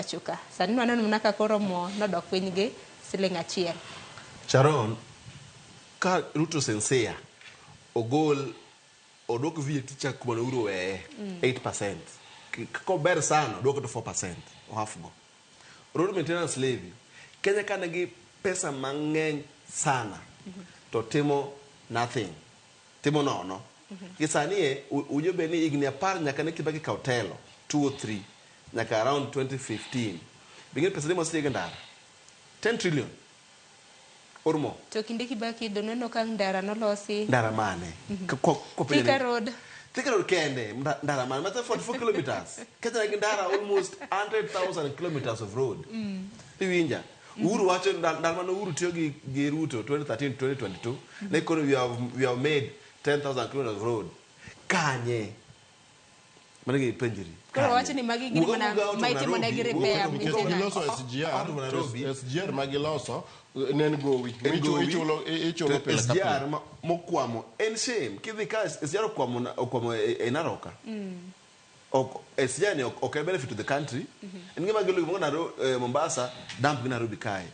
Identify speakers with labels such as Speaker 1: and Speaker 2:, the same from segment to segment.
Speaker 1: pachoka. Sani wanano mnaka koro mo nodok piny gi siling achiel.
Speaker 2: Sharon, ka Ruto sincere ogol odok VAT cha kuma uro we 8%. Ko ber sana odok to 4% o half go. Road maintenance levy Kenya kana gi pesa mang'eny sana to timo nothing. Timo nono. Kisani ujo beni igni apar nyaka ne Kibaki kautelo 2 or 3 nyaka around 2015. Bingine pesa demo sije ndara 10 trillion. Ormo.
Speaker 1: To kinde Kibaki doneno kang ndara nolosi.
Speaker 2: Ndara mane?
Speaker 1: Thika Road.
Speaker 2: Thika Road kende ndara mane? Mata 44 kilometers. Kenya gi ndara almost 100,000 kilometers of road. Iwinja. Uhuru wacho ndara mane Uhuru tiyo gi Ruto 2013 2022. Na kono we have made 10,000 kilometers of road. Kanye. Manigi penjiri.
Speaker 1: Koro wacho ni magi gini mana maiti mona gi repair.
Speaker 3: Giloso SGR magiloso nen gowi. Ichulo pesa.
Speaker 2: SGR mokwamo en shame. Kidhi ka SGR okwamo e Naroka. SGR ni okay benefit to the country. Ngima gelo mo na Mombasa dump gi Nairobi kae.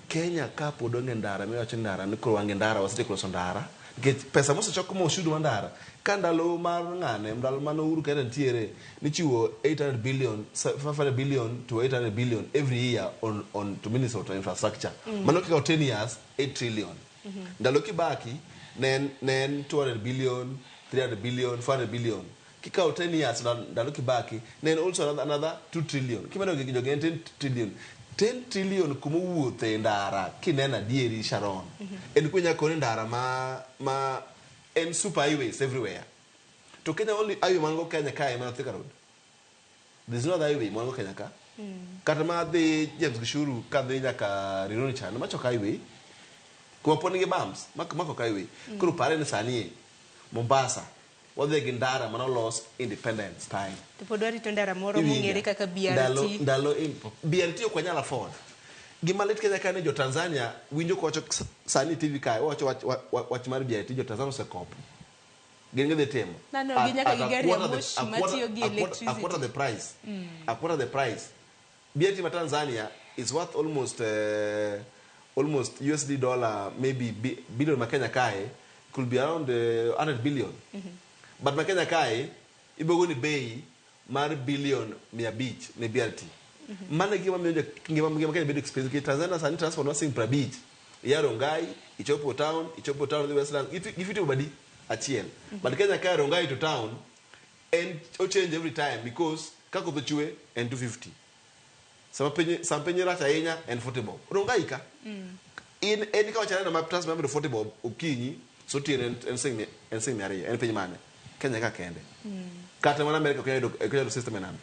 Speaker 2: Kenya ka podonge ndara me wacho ndara ni koro wange ndara wasite kuro ndara. Get pesa moso choko mo shudu mandara. Kandalo mar ngane mdalo mano Uhuru kenda ntiere ni chiwo 800 billion 500 billion to 800 billion every year on to Minnesota infrastructure. Mano kika 10 years 8 trillion. Ndalo Kibaki nen 200 billion 300 billion 400 billion. Kika 10 years ndalo Kibaki nen also another 2 trillion. Kimano gijogen 10 trillion. 10 trillion kumuwuothe ndara kinena dieri Sharon. En kunya kone ndara ma and super highways everywhere. To Kenya only highway mango Kenya kai man Thika Road. There's no other highway mango Kenya ka. Katama de James Gishuru kadhi nyaka Rironi chana macho highway. Kuma poni ge bumps mako highway. Kuru pare ni sani Mombasa. Wadhe gindara mano lost independence time.
Speaker 1: Tupodwari to ndara moro mungere kaka BRT.
Speaker 2: Ndalo BRT kwa nyala Ford. Gimalet Kenya kane jo Tanzania winjo ko wacho sani TV kai wacho mar BRT jo Tanzania se kopo genge de temo
Speaker 1: nano ginyaka gigari ya moshi matiyo gi electricity
Speaker 2: a quarter the price BRT ma Tanzania is worth almost USD dollar maybe billion ma Kenya kai could be around 100 billion but ma Kenya kai ibogo ni bei mar billion 100 ne BRT. Mana gima ngima Kenya bedo expensive. Tanzania sani transport wasing pra beach. Rongai, Ichopo town the Westland. If it body achiel. But Kenya carry Rongai to town and change every time because kako chue and 250. Sampenye rata yenya and 40 bob. Rongai ka. In any ka chana na map transport to 40 bob ukinyi so tire and sing me and penye mane. Kenya ka kende. Kata mana America Kenya system enana.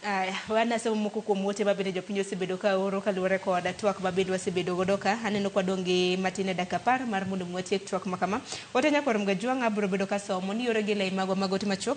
Speaker 1: Aya, wana se muku ko mote babede jopinjo sebedo ka oro kaluore koda twak babede wasebedo godoka haneno kwa donge matine dakapar mar mundu mwatiek twak makama. Otenya kwa mga juanga buro bedo ka somo ni yore gila imago magoti machok.